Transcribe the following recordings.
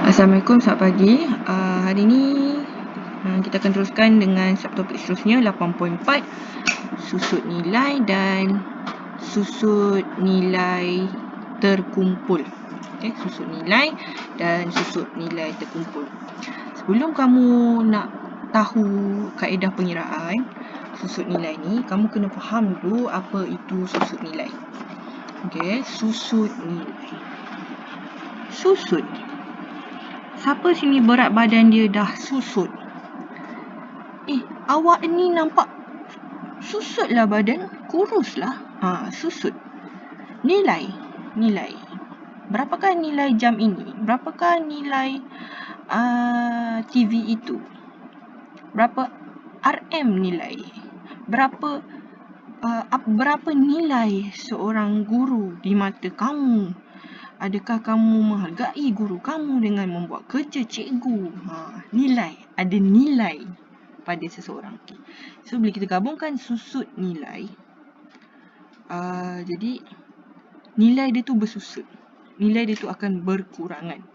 Assalamualaikum, selamat pagi. Hari ini kita akan teruskan dengan subtopik seterusnya 8.4 susut nilai dan susut nilai terkumpul. Okay, susut nilai dan susut nilai terkumpul. Sebelum kamu nak tahu kaedah pengiraan susut nilai ni, kamu kena faham dulu apa itu susut nilai. Okay, susut nilai. Susut. Siapa sini berat badan dia dah susut? Awak ni nampak susut lah badan, kurus lah. Susut. Nilai. Berapakah nilai jam ini? Berapakah nilai TV itu? Berapa RM nilai? Berapa nilai seorang guru di mata kamu? Adakah kamu menghargai guru kamu dengan membuat kerja cikgu? Nilai. Ada nilai pada seseorang. Okay. So, bila kita gabungkan susut nilai, jadi nilai dia tu bersusut. Nilai dia tu akan berkurangan.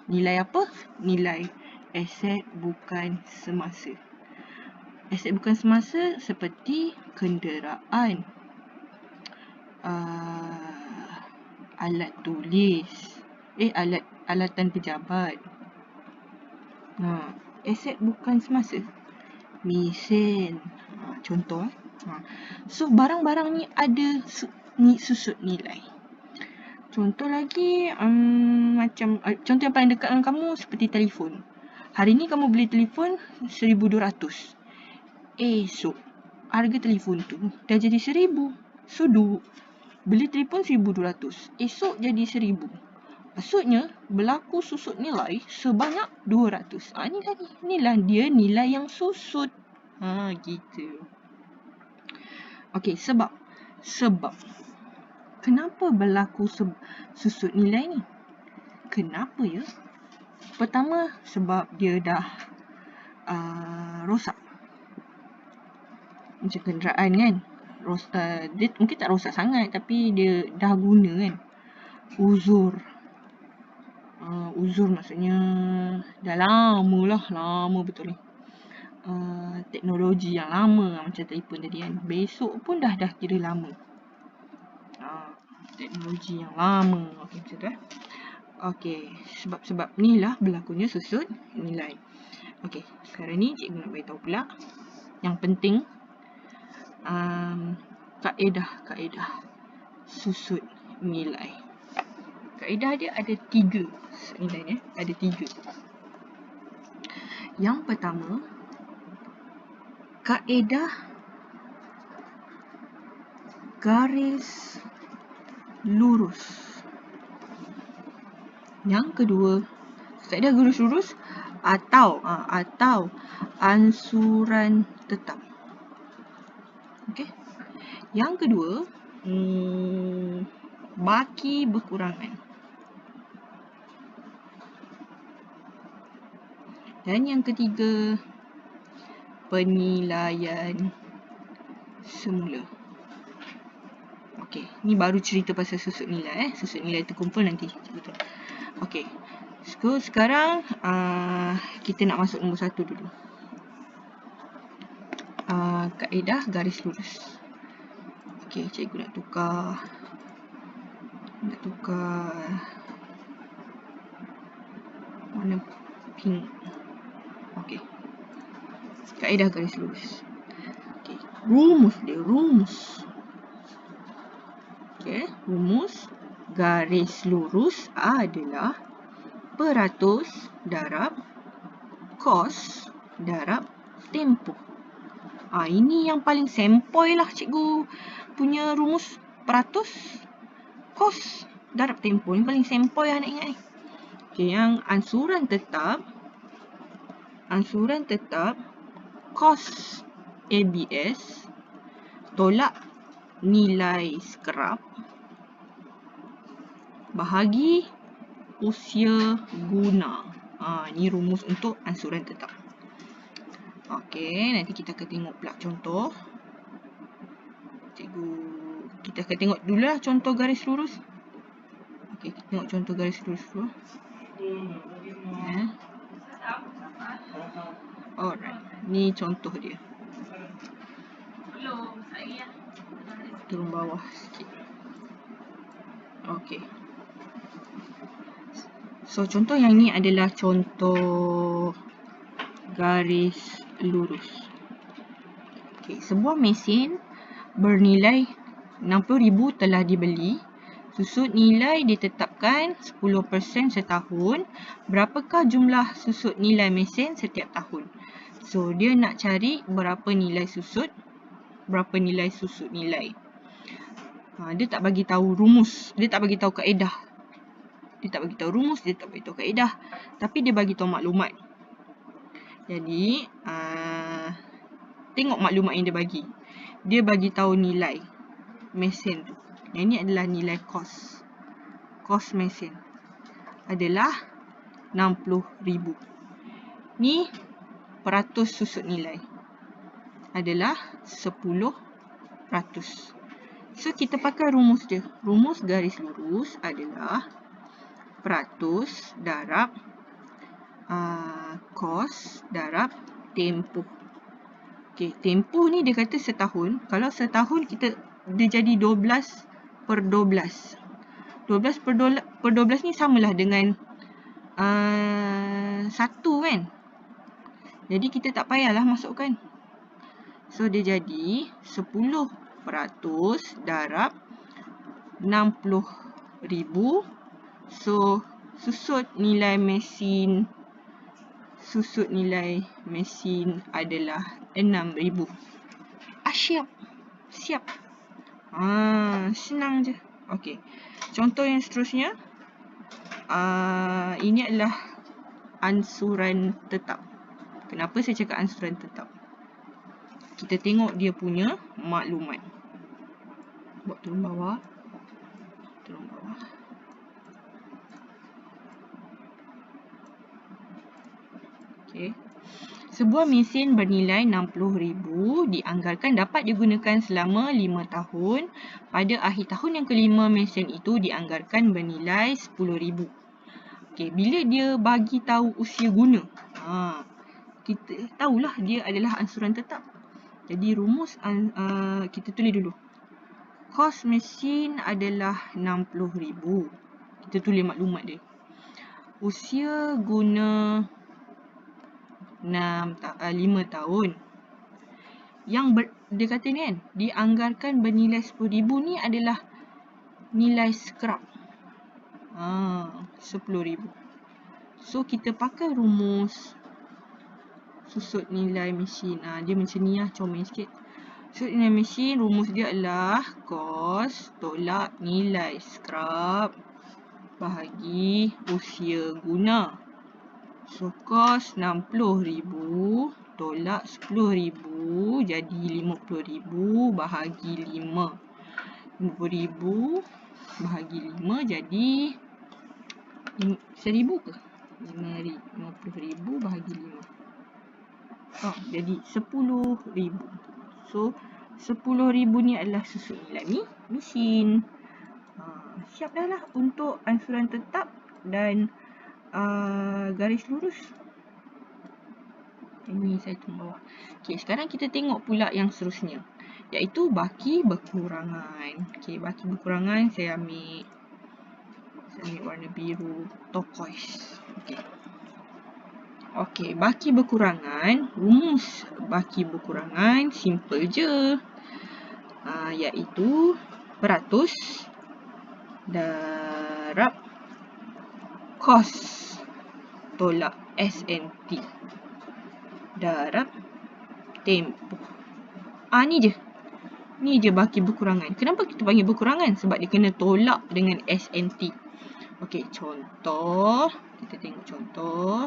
Nilai apa? Nilai aset bukan semasa. Aset bukan semasa seperti kenderaan, alat tulis, alatan pejabat. Aset bukan semasa. Mesin. Contoh. So, barang-barang ni ada susut nilai. Contoh lagi, contoh yang paling dekat dengan kamu seperti telefon. Hari ni kamu beli telefon 1,200. Esok, harga telefon tu dah jadi 1,000. So, beli telefon 1,200. Esok jadi 1,000. Maksudnya, berlaku susut nilai sebanyak 200. Inilah dia nilai yang susut. Gitu. Okey, sebab. Kenapa berlaku susut nilai ni? Kenapa ya? Pertama, sebab dia dah rosak. Macam kenderaan kan. Dia mungkin tak rosak sangat, tapi dia dah guna kan. Uzur maksudnya dah lama betul ni. Teknologi yang lama macam telefon tadi kan. Besok pun dah kira lama. Teknologi yang lama. Okey, macam tu Okey, sebab ni lah berlakunya susut nilai. Okey, sekarang ni cikgu nak beritahu pula yang penting, kaedah susut nilai. Kaedah dia ada 3 nilai ada 3. Yang pertama, kaedah garis lurus. Yang kedua, kaedah garis lurus atau ansuran tetap. Okey. Yang kedua, baki berkurangan. Dan yang ketiga, penilaian semula. Okey, ni baru cerita pasal susut nilai. Susut nilai terkumpul nanti betul. Okey. So, sekarang kita nak masuk nombor 1 dulu. Kaedah garis lurus. Okey, cikgu nak tukar warna pink. Okey. Kaedah garis lurus. Okey, rumus. Okey, rumus garis lurus adalah peratus darab kos darab tempoh. Ini yang paling sempoi lah cikgu punya rumus peratus kos darab tempoh. Ni paling sempoi lah nak ingat ni. Okey, yang ansuran tetap kos ABS tolak nilai skrap bahagi usia guna. Ni rumus untuk ansuran tetap. Okey, nanti kita akan tengok pula contoh. Kita akan tengok dulu lah contoh garis lurus. Okey, kita tengok contoh garis lurus dulu. Alright, ni contoh dia. Turun bawah sikit. Okay. So, contoh yang ni adalah contoh garis lurus. Okay, sebuah mesin bernilai 60,000 telah dibeli. Susut nilai ditetapkan 10% setahun. Berapakah jumlah susut nilai mesin setiap tahun? So, dia nak cari berapa nilai susut, berapa nilai susut nilai. Dia tak bagi tahu rumus, dia tak bagi tahu kaedah. Dia tak bagi tahu rumus, dia tak bagi tahu kaedah, tapi dia bagi tahu maklumat. Jadi, tengok maklumat yang dia bagi. Dia bagi tahu nilai mesin tu. Yang ni adalah nilai kos. Kos mesin adalah 60,000. Ni peratus susut nilai adalah 10%. So, kita pakai rumus dia. Rumus garis lurus adalah peratus darab kos darab tempoh. Okay, tempoh ni dia kata setahun. Kalau setahun dia jadi 12/12. 12/12 ni samalah dengan 1 kan. Jadi kita tak payahlah masukkan. So, dia jadi 10% darab 60,000. So, susut nilai mesin adalah 6,000. Siap. Senang je. Okey. Contoh yang seterusnya. Ini adalah ansuran tetap. Kenapa saya cakap ansuran tetap? Kita tengok dia punya maklumat. Buat turun bawah. Okey. Sebuah mesin bernilai 60,000 dianggarkan dapat digunakan selama 5 tahun. Pada akhir tahun yang kelima, mesin itu dianggarkan bernilai 10,000. Okey, bila dia bagi tahu usia guna, kita tahulah dia adalah ansuran tetap. Jadi rumus kita tulis dulu. Kos mesin adalah 60,000. Kita tulis maklumat dia. Usia guna 5 tahun. Dia kata ni kan, dianggarkan bernilai 10,000 ni adalah nilai scrap. 10,000. So, kita pakai rumus susut nilai mesin. Dia macam ni lah, comel sikit. Susut nilai mesin, rumus dia adalah kos tolak nilai scrap bahagi usia guna. So, kos 60,000 tolak 10,000 jadi 50,000 bahagi 5. 50,000 bahagi 5 jadi 1,000 ke? 50,000 bahagi 5. Jadi 10,000. So, 10,000 ni adalah susut nilai mesin. Siap dah lah untuk ansuran tetap dan garis lurus. Ini saya turun bawah. Okey, sekarang kita tengok pula yang seterusnya, iaitu baki berkurangan. Okey, baki berkurangan saya ambil warna biru turquoise. Okey, baki berkurangan, rumus baki berkurangan simple je. Iaitu peratus darab kos tolak SNT darab tempoh. Ni je baki berkurangan. Kenapa kita panggil berkurangan? Sebab dia kena tolak dengan SNT. Okey, contoh. Kita tengok contoh.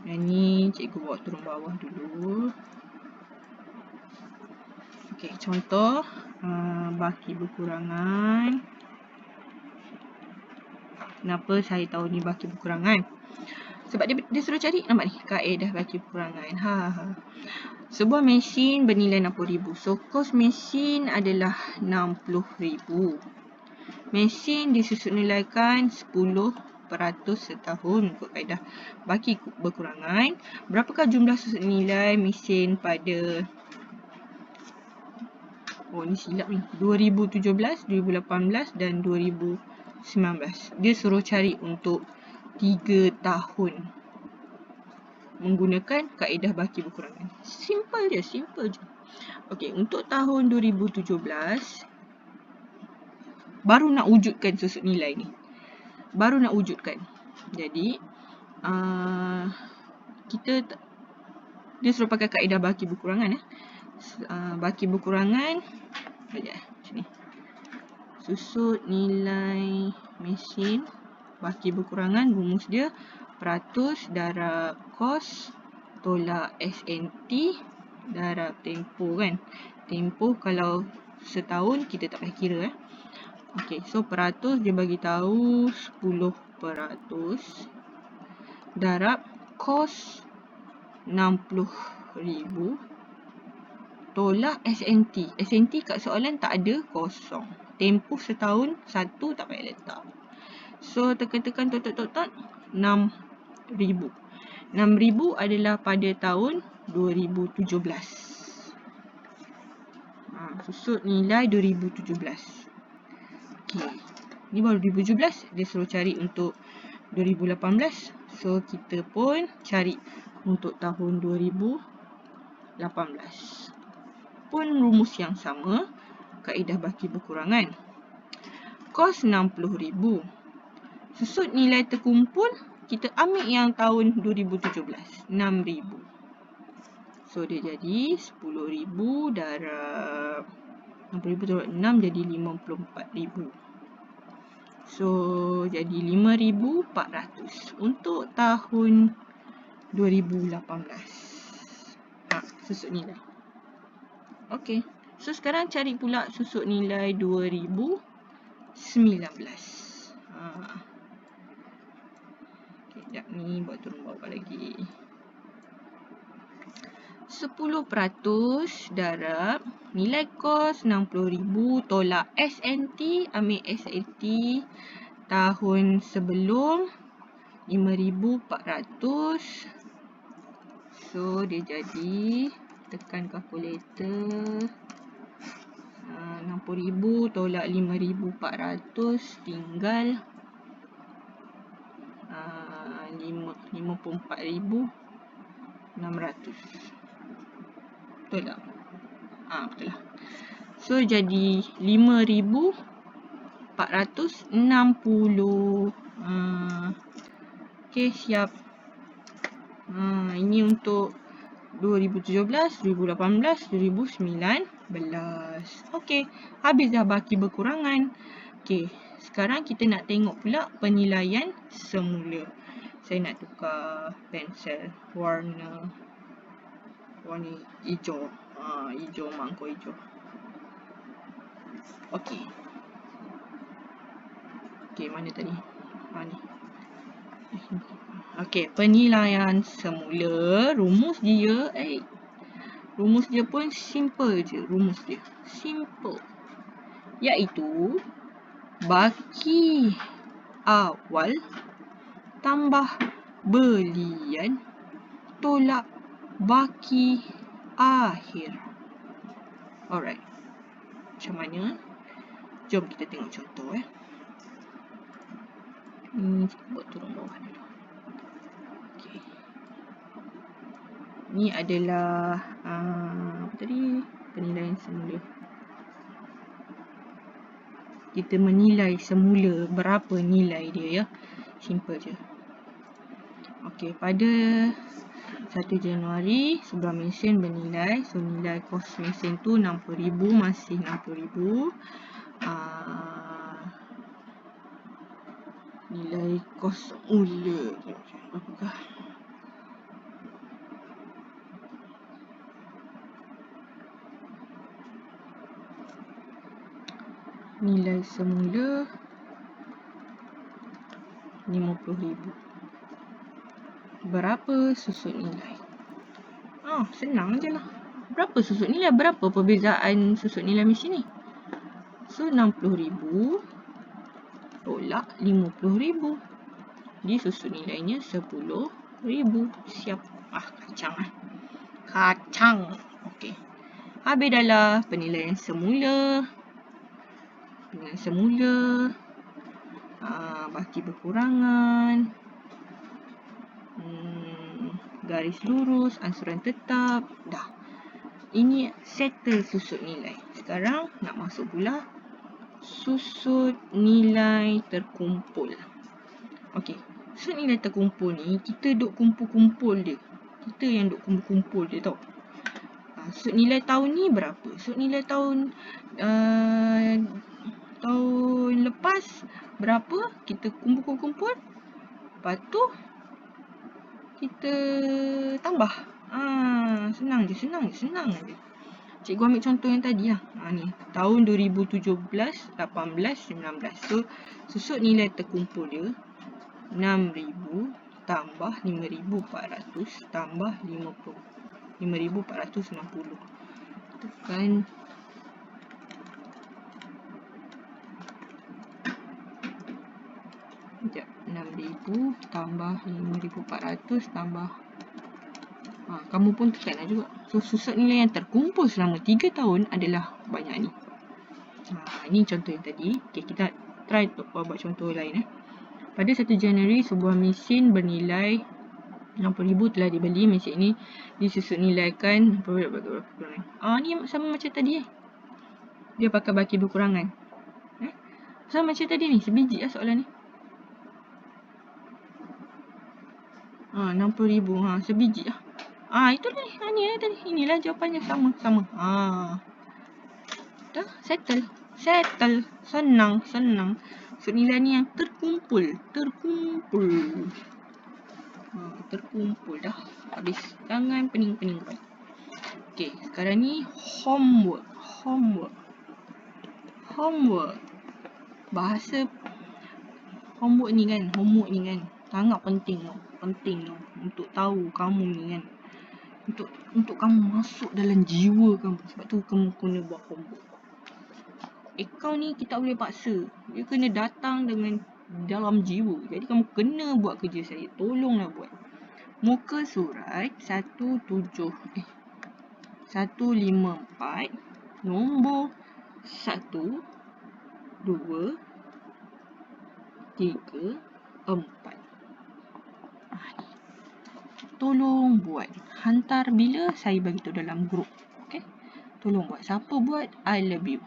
Yang ni cikgu buat turun bawah dulu. Okey, contoh baki berkurangan. Kenapa saya tahu ni baki berkurangan? Sebab dia suruh cari, nampak ni, kaedah baki berkurangan. Sebuah mesin bernilai 60,000. So, kos mesin adalah 60,000. Mesin disusut nilaikan 10 setahun mengikut kaedah baki berkurangan. Berapakah jumlah susut nilai mesin pada ni silap ni 2017, 2018 dan 2019. Dia suruh cari untuk 3 tahun menggunakan kaedah baki berkurangan. Simple je. Okey, untuk tahun 2017 baru nak wujudkan susut nilai ni. Jadi dia suruh pakai kaedah baki berkurangan. Baki berkurangan sini. Susut nilai mesin baki berkurangan, rumus dia peratus darab kos tolak SNT darab tempoh kan. Tempoh kalau setahun kita tak payah kira. Okey, so peratus dia bagi tahu 10% darab kos 60,000 tolak SNT. SNT kat soalan tak ada, kosong. Tempoh setahun, 1 tak payah letak. So tekan tot 6,000. 6,000 adalah pada tahun 2017. Susut nilai 2017. Okey, ni baru 2017. Dia suruh cari untuk 2018. So kita pun cari untuk tahun 2018. Pun rumus yang sama, kaedah baki berkurangan. Kos 60,000. Susut nilai terkumpul, kita ambil yang tahun 2017, 6,000. So dia jadi 10,000 darab 60,000 darab 6 jadi 54,000. So jadi 5,400 untuk tahun 2018. Susut nilai. Okey. So sekarang cari pula susut nilai 2019. Okey, sekejap ni buat turun bawah lagi. 10% darab nilai kos 60,000 tolak SNT, ambil SNT tahun sebelum 5,400. So dia jadi, tekan kalkulator, 60,000 tolak 5,400 tinggal 54,600. Betul tak? Betul lah. So jadi 5,460. Okey, siap. Ini untuk 2017, 2018, 2019. Okey, habis dah baki berkurangan. Okey, sekarang kita nak tengok pula penilaian semula. Saya nak tukar pensel warna hijau. Hijau, mangkuk hijau. Okey. Okey, mana tadi? Ni. Okey, penilaian semula, rumus dia pun simple je. Simple. Iaitu baki awal tambah belian tolak baki akhir. Alright. Macam mana? Jom kita tengok contoh. Buat turun bawah dulu. Okay. Ni adalah penilaian semula. Kita menilai semula berapa nilai dia, ya. Simple je. Okey, pada 1 Januari sebuah mesin bernilai, so nilai kos mesin tu 60,000, masih 60,000. Nilai kos mula berapakah? Nilai semula 50,000. Berapa susut nilai? Senang je lah. Berapa susut nilai? Berapa perbezaan susut nilai mesin ni? So 60,000 tolak 50,000. Disusut nilainya 10,000. Siap. Kacang. Okey. Habis dah lah penilaian semula. Baki berkurangan. Garis lurus, ansuran tetap. Dah. Ini settle susut nilai. Sekarang nak masuk pula susut nilai terkumpul. Okey. Susut nilai terkumpul ni kita duk kumpul-kumpul dia. Kita yang duk kumpul-kumpul dia tau. Susut nilai tahun ni berapa? Susut nilai tahun tahun lepas berapa? Kita kumpul-kumpul. Lepas tu kita tambah. Senang je. Cikgu ambil contoh yang tadi lah. Ni tahun 2017, 18, 19. So susut nilai terkumpul dia 6,000 tambah 5,400 tambah 5,460. Tekan sekejap. 6,000 tambah 5,400 tambah kamu pun tekan lah juga. So susut nilai yang terkumpul selama 3 tahun adalah banyak ni. Ini contoh yang tadi. Okay, kita try untuk buat contoh lain. Pada 1 Januari sebuah mesin bernilai 60,000 telah dibeli. Mesin ini disusut nilaikan ni sama macam tadi. Dia pakai baki berkurangan. Sama macam tadi ni. Sebiji lah soalan ni. 60,000. Sebiji lah. Itulah ni. Tadi. Inilah jawapannya. Sama. Dah. Settle. Senang. So nilai ni yang terkumpul. Terkumpul dah. Habis. Jangan pening-pening. Okay. Sekarang ni homework. Bahasa homework ni kan. Sangat penting tau. Untuk tahu kamu ni kan. Untuk kamu masuk dalam jiwa kamu. Sebab tu kamu kena buat homework. Akaun ni kita tak boleh paksa. Dia kena datang dengan dalam jiwa. Jadi kamu kena buat kerja saya. Tolonglah buat. Muka surat 154 nombor 1, 2, 3, 4. Tolong buat. Hantar bila saya bagi tahu dalam grup. Okay? Tolong buat. Siapa buat, I love you.